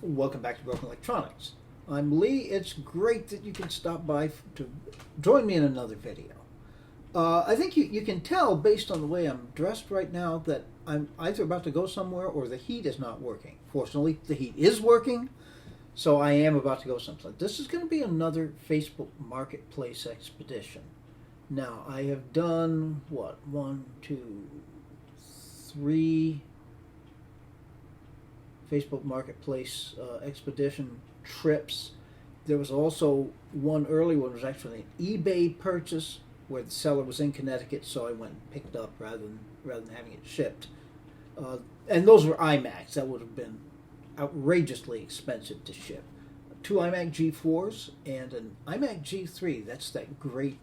Welcome back to Broken Electronics. I'm Lee. It's great that you can stop by to join me in another video. I think you can tell based on the way I'm dressed right now that I'm either about to go somewhere or the heat is not working. Fortunately, the heat is working, so I am about to go someplace. This is going to be another Facebook Marketplace expedition. Now, I have done, what, 1, 2, 3 Facebook Marketplace expedition trips. There was also one early one, was actually an eBay purchase where the seller was in Connecticut, so I went and picked up rather than having it shipped. And those were iMacs. That would have been outrageously expensive to ship. 2 iMac G4s and an iMac G3. That's that great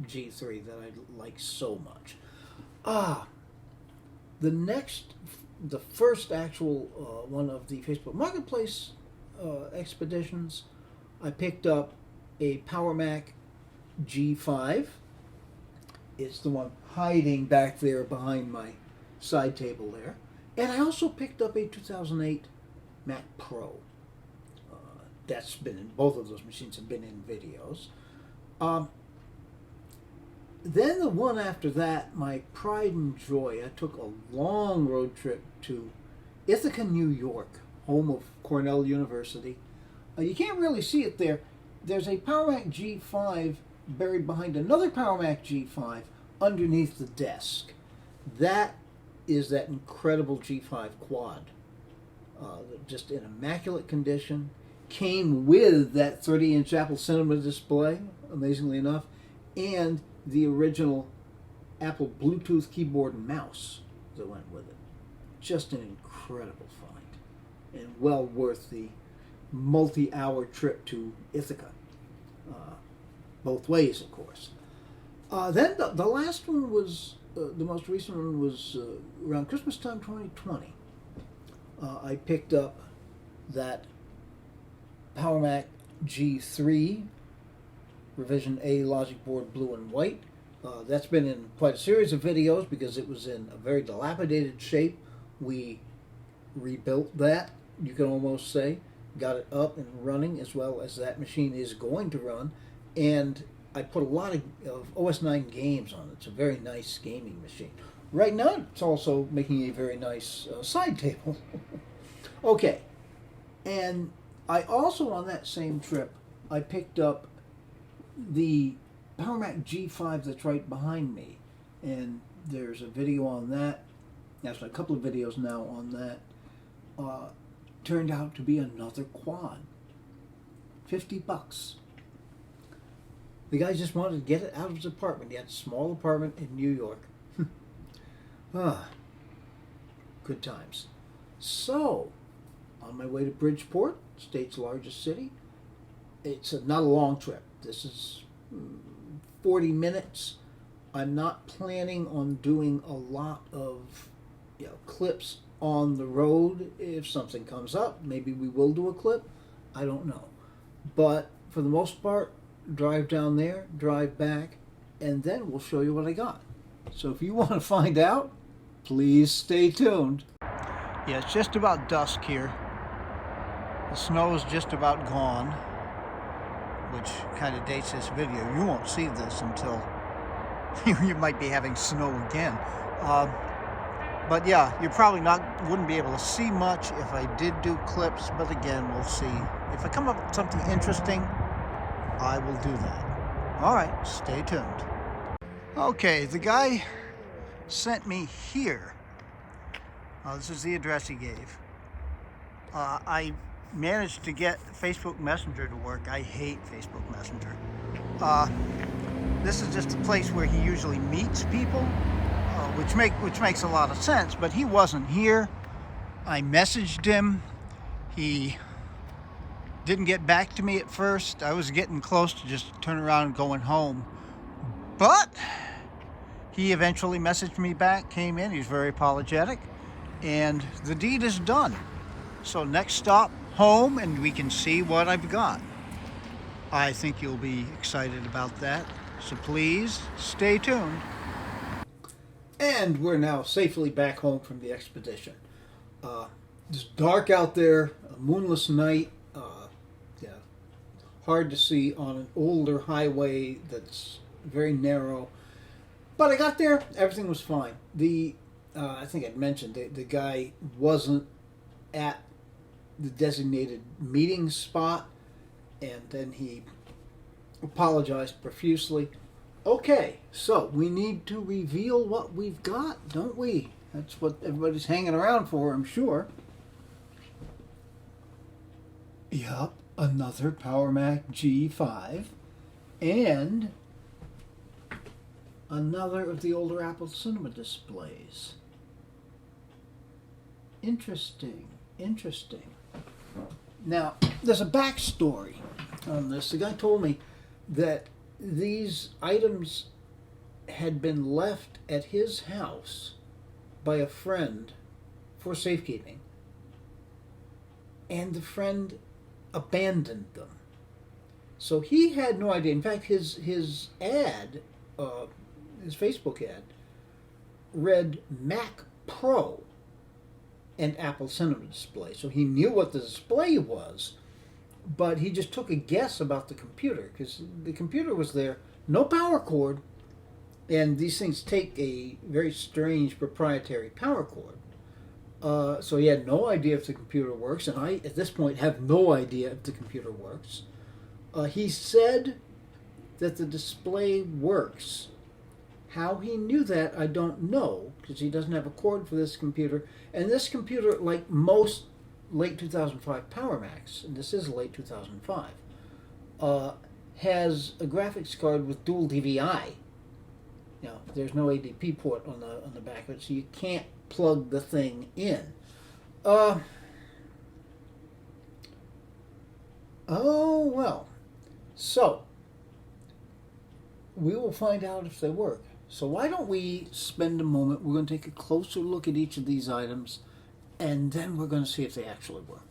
G3 that I like so much. The first actual one of the Facebook Marketplace expeditions, I picked up a PowerMac G5. It's the one hiding back there behind my side table there. And I also picked up a 2008 Mac Pro. That's been in, both of those machines have been in videos. Then the one after that, my pride and joy, I took a long road trip to Ithaca, New York, home of Cornell University. You can't really see it there. There's a PowerMac G5 buried behind another PowerMac G5 underneath the desk. That is that incredible G5 quad. Just in immaculate condition. Came with that 30-inch Apple Cinema display, amazingly enough, and the original Apple Bluetooth keyboard and mouse that went with it. Just an incredible find, and well worth the multi-hour trip to Ithaca. Both ways, of course. Then the last one was, the most recent one was around Christmas time 2020. I picked up that PowerMac G3 Revision A Logic Board Blue and White. That's been in quite a series of videos because it was in a very dilapidated shape. We rebuilt that, you can almost say, got it up and running as well as that machine is going to run, and I put a lot of OS 9 games on it. It's a very nice gaming machine. Right now it's also making a very nice side table. Okay, and I also on that same trip I picked up the PowerMac G5 that's right behind me, and there's a video on that, actually a couple of videos now on that. Turned out to be another quad. $50. The guy just wanted to get it out of his apartment. He had a small apartment in New York. Good times. So, on my way to Bridgeport, state's largest city. It's not a long trip. This is 40 minutes. I'm not planning on doing a lot of clips on the road. If something comes up, maybe we will do a clip. I don't know. But for the most part, drive down there, drive back, and then we'll show you what I got. So if you want to find out, please stay tuned. Yeah, it's just about dusk here. The snow is just about gone, which kind of dates this video. You won't see this until you might be having snow again. But yeah, you probably wouldn't be able to see much if I did do clips, but again, we'll see. If I come up with something interesting, I will do that. All right, stay tuned. Okay, the guy sent me here. This is the address he gave. I managed to get Facebook Messenger to work. I hate Facebook Messenger. This is just a place where he usually meets people, which makes a lot of sense, but he wasn't here. I messaged him. He didn't get back to me at first. I was getting close to just turning around and going home. But he eventually messaged me back, came in, he's very apologetic, and the deed is done. So next stop, home, and we can see what I've got. I think you'll be excited about that, so please stay tuned. And we're now safely back home from the expedition. It's dark out there, a moonless night. Yeah, hard to see on an older highway that's very narrow. But I got there, everything was fine. I think I'd mentioned the guy wasn't at the designated meeting spot, and then he apologized profusely. Okay, so we need to reveal what we've got, don't we? That's what everybody's hanging around for, I'm sure. Yup, another PowerMac G5 and another of the older Apple Cinema displays. Interesting, interesting. Now, there's a backstory on this. The guy told me that these items had been left at his house by a friend for safekeeping, and the friend abandoned them. So he had no idea. In fact, his ad, his Facebook ad, read Mac Pro and Apple Cinema display. So he knew what the display was, but he just took a guess about the computer because the computer was there, no power cord, and these things take a very strange proprietary power cord. So he had no idea if the computer works, and I, at this point, have no idea if the computer works. He said that the display works. How he knew that, I don't know, because he doesn't have a cord for this computer. And this computer, like most late 2005 Power Macs, and this is late 2005, has a graphics card with dual DVI. Now, there's no ADP port on the back of it, so you can't plug the thing in. Oh, well. So, we will find out if they work. So why don't we spend a moment, we're going to take a closer look at each of these items, and then we're going to see if they actually work.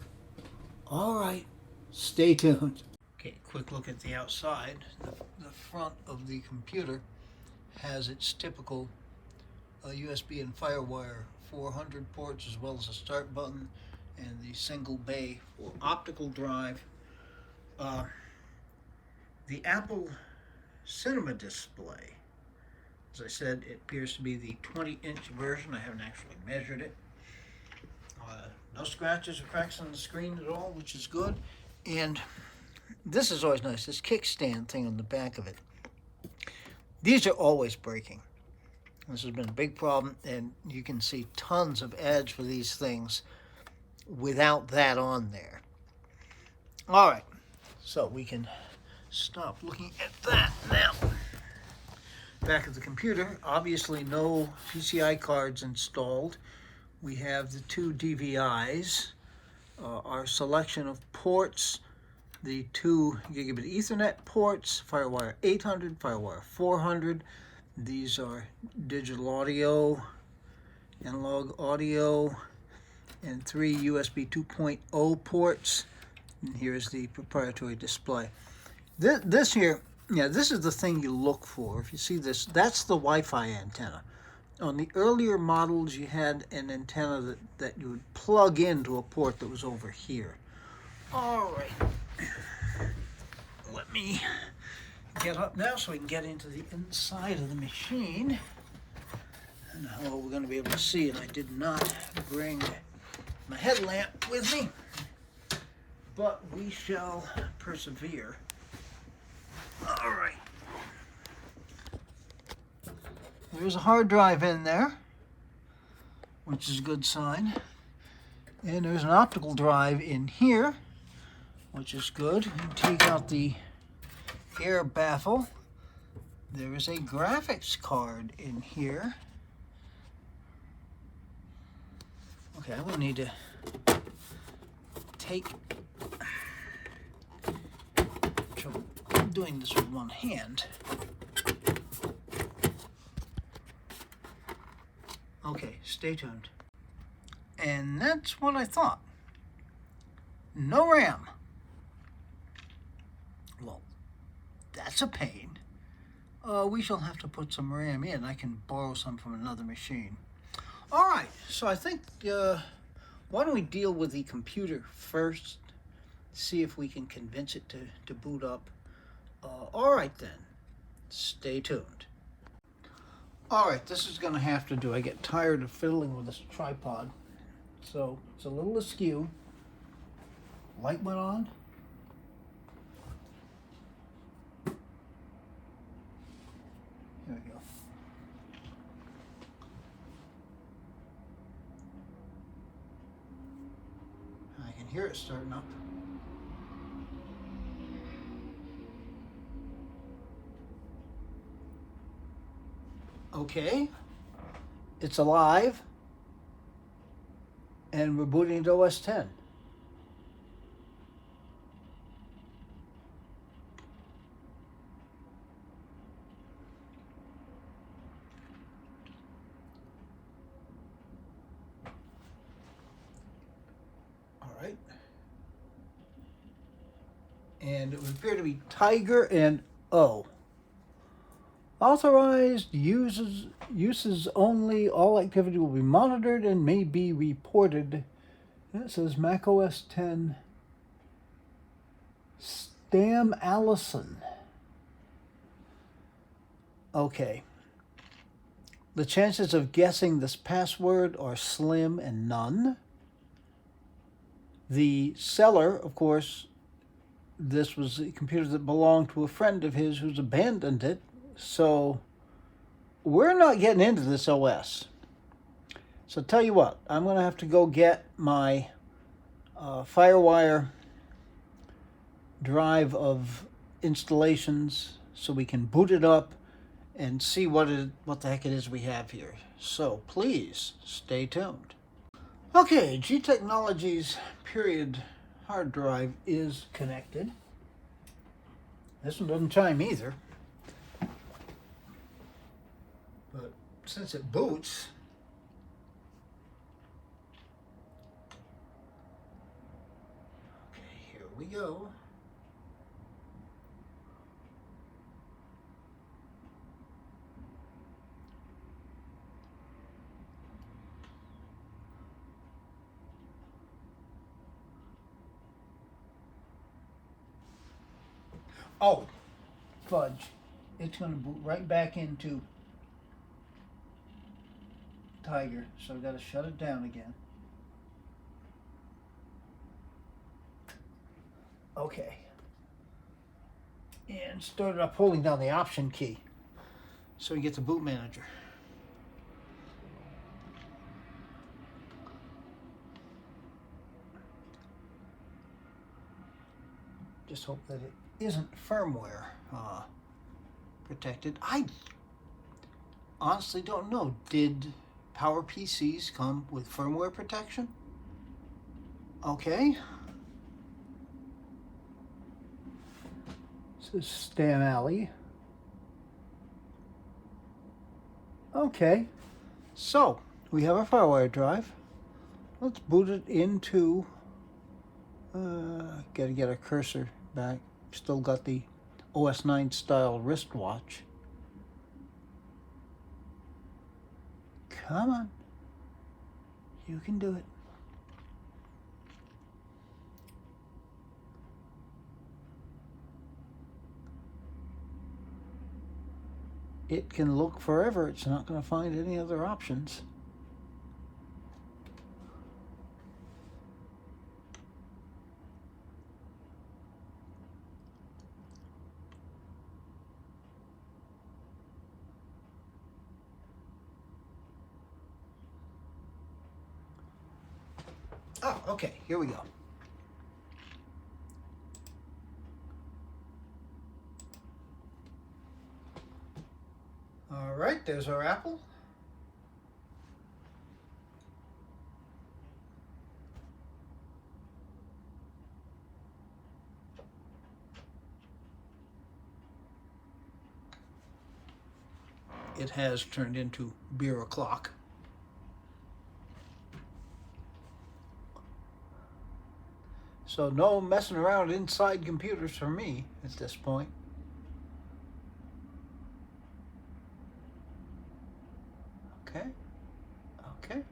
All right, stay tuned. Okay, quick look at the outside. The front of the computer has its typical USB and FireWire 400 ports, as well as a start button and the single bay for optical drive. The Apple Cinema display, as I said, it appears to be the 20-inch version. I haven't actually measured it. No scratches or cracks on the screen at all, which is good. And this is always nice, this kickstand thing on the back of it. These are always breaking. This has been a big problem, and you can see tons of ads for these things without that on there. All right, so we can stop looking at that now. Back at the computer, obviously no PCI cards installed. We have the two DVIs, our selection of ports, the 2 gigabit Ethernet ports, FireWire 800, FireWire 400. These are digital audio, analog audio, and 3 USB 2.0 ports. And here's the proprietary display. This here, yeah, this is the thing you look for. If you see this, that's the Wi-Fi antenna. On the earlier models, you had an antenna that you would plug into a port that was over here. All right. Let me get up now so we can get into the inside of the machine. And how we're going to be able to see it. I did not bring my headlamp with me, but we shall persevere. All right. There's a hard drive in there, which is a good sign. And there's an optical drive in here, which is good. You take out the air baffle. There is a graphics card in here. Okay, I'm going to need to take trouble doing this with one hand. Okay, stay tuned. And that's what I thought. No RAM. Well, that's a pain. We shall have to put some RAM in. I can borrow some from another machine. All right, so I think Why don't we deal with the computer first, see if we can convince it to boot up. All right then, stay tuned. All right, this is going to have to do. I get tired of fiddling with this tripod, so it's a little askew. Light went on. There we go. I can hear it starting up. Okay, it's alive, and we're booting to OS 10. All right, and it would appear to be Tiger and O. Authorized uses only. All activity will be monitored and may be reported. And it says Mac OS 10. Stam Allison. Okay. The chances of guessing this password are slim and none. The seller, of course, this was a computer that belonged to a friend of his who's abandoned it. So we're not getting into this OS. So tell you what, I'm going to have to go get my FireWire drive of installations so we can boot it up and see what the heck it is we have here. So please stay tuned. Okay, G Technologies period hard drive is connected. This one doesn't chime either. But since it boots, okay, here we go. Oh, fudge. It's going to boot right back into Tiger, so I've got to shut it down again. Okay. And start it up holding down the Option key so we get the boot manager. Just hope that it isn't firmware protected. I honestly don't know. Did PowerPCs come with firmware protection? Okay. This is Stan Alley. Okay. So, we have our FireWire drive. Let's boot it into... gotta get our cursor back. Still got the OS 9 style wristwatch. Come on. You can do it. It can look forever. It's not going to find any other options. Oh, okay, here we go. All right, there's our Apple. It has turned into beer o'clock. So no messing around inside computers for me at this point. Okay. Okay.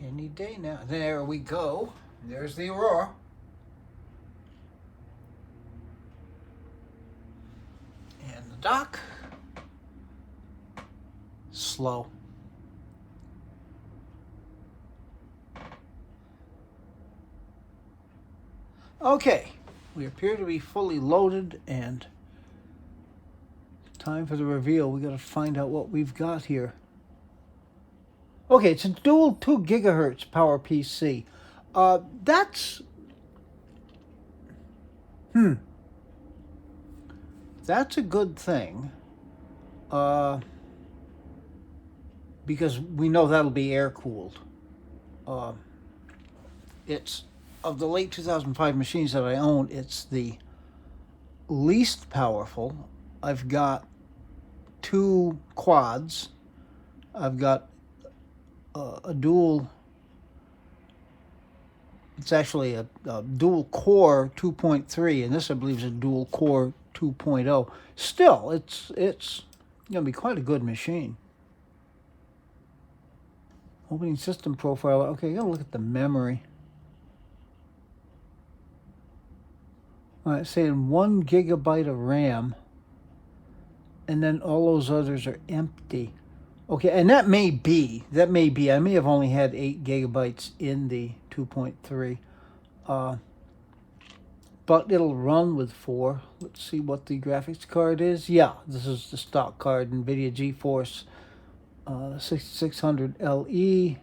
Any day now. There we go. There's the Aurora. And the dock. Slow. Okay, we appear to be fully loaded, and time for the reveal. We got to find out what we've got here. Okay, it's a dual 2 gigahertz power PC. That's a good thing. Because we know that'll be air cooled. It's of the late 2005 machines that I own, it's the least powerful. I've got 2 quads. I've got a dual. It's actually a dual core 2.3, and this I believe is a dual core 2.0. Still, it's going to be quite a good machine. Opening system profile. Okay, you got to look at the memory. All right, saying 1 gigabyte of RAM, and then all those others are empty. Okay, and that may be. I may have only had 8 gigabytes in the 2.3, but it'll run with 4. Let's see what the graphics card is. Yeah, this is the stock card, NVIDIA GeForce 6600 LE.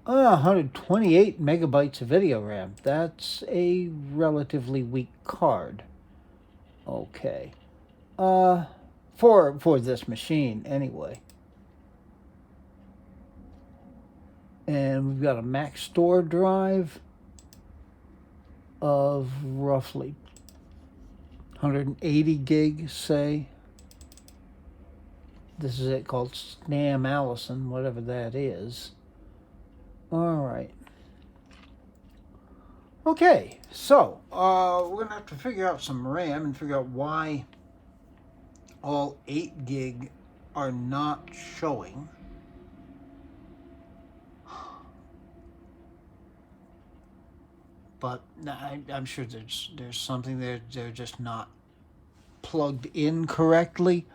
128 megabytes of video RAM. That's a relatively weak card. Okay. For this machine, anyway. And we've got a Mac Store drive of roughly 180 gig, say. This is it, called Snam Allison, whatever that is. All right. Okay, so we're going to have to figure out some RAM and figure out why all 8 gig are not showing. But I'm sure there's something there. They're just not plugged in correctly.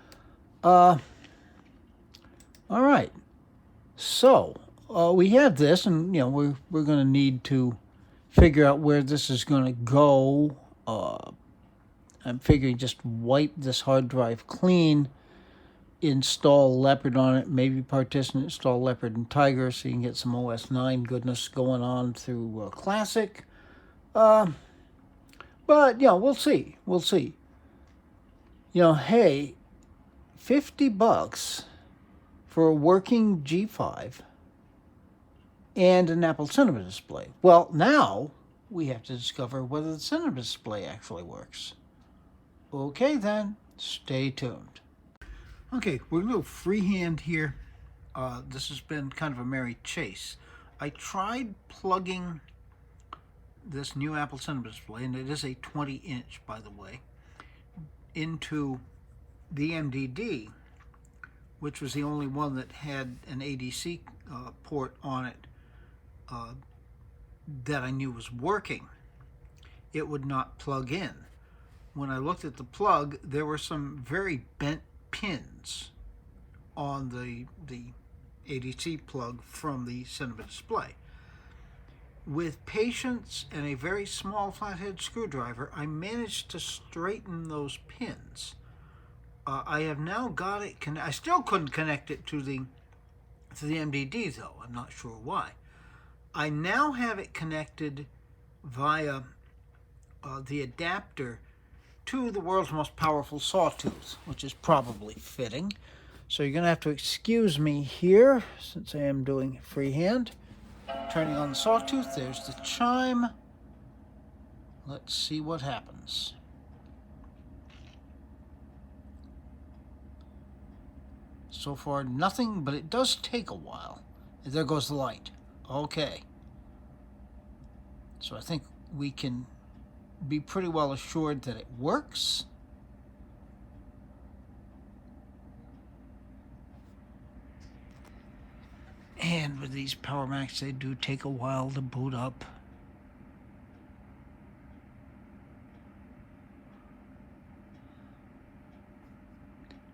All right. So we have this, and we're going to need to figure out where this is going to go. I'm figuring just wipe this hard drive clean, install Leopard on it, maybe partition, install Leopard and Tiger so you can get some OS 9 goodness going on through Classic. But we'll see. Hey, $50 for a working G5 and an Apple Cinema display. Well, now we have to discover whether the Cinema display actually works. Okay, then, stay tuned. Okay, we're a little freehand here. This has been kind of a merry chase. I tried plugging this new Apple Cinema display, and it is a 20-inch, by the way, into the MDD, which was the only one that had an ADC port on it that I knew was working. It would not plug in. When I looked at the plug, there were some very bent pins on the ADC plug from the Cinema display. With patience and a very small flathead screwdriver, I managed to straighten those pins. I have now got it. I still couldn't connect it to the MDD, though. I'm not sure why. I now have it connected via the adapter to the world's most powerful sawtooth, which is probably fitting. So you're going to have to excuse me here, since I am doing freehand. Turning on the sawtooth, there's the chime. Let's see what happens. So far, nothing, but it does take a while. And there goes the light. Okay. So I think we can be pretty well assured that it works. And with these Power Macs, they do take a while to boot up.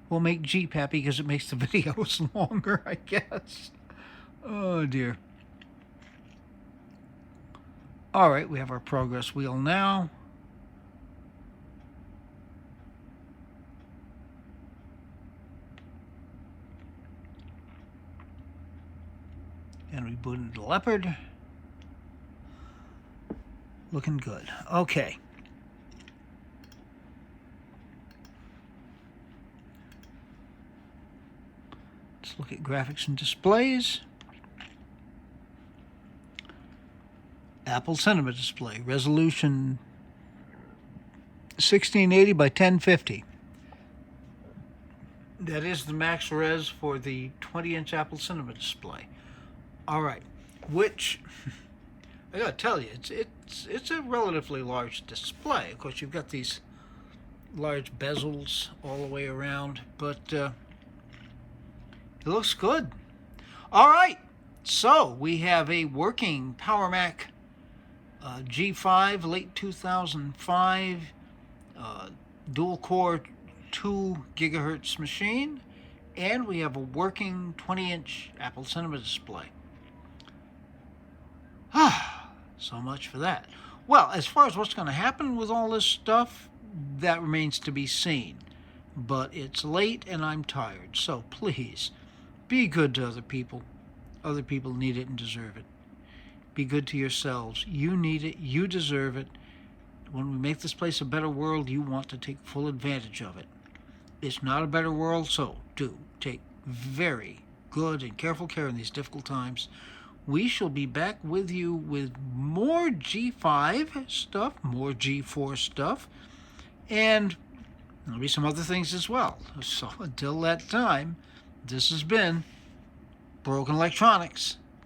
We'll make Jeep happy because it makes the videos longer, I guess. Oh, dear. All right, we have our progress wheel now. And we booted the Leopard. Looking good. Okay. Let's look at graphics and displays. Apple Cinema display, resolution 1680 by 1050. That is the max res for the 20-inch Apple Cinema display. All right, which I gotta tell you, it's a relatively large display. Of course, you've got these large bezels all the way around, but it looks good. All right, so we have a working Power Mac G5, late 2005, dual core 2 gigahertz machine, and we have a working 20-inch Apple Cinema display. So much for that. Well, as far as what's going to happen with all this stuff, that remains to be seen. But it's late and I'm tired, so please, be good to other people. Other people need it and deserve it. Be good to yourselves. You need it. You deserve it. When we make this place a better world, you want to take full advantage of it. It's not a better world, so do take very good and careful care in these difficult times. We shall be back with you with more G5 stuff, more G4 stuff, and there'll be some other things as well. So until that time, this has been Broken Electronics.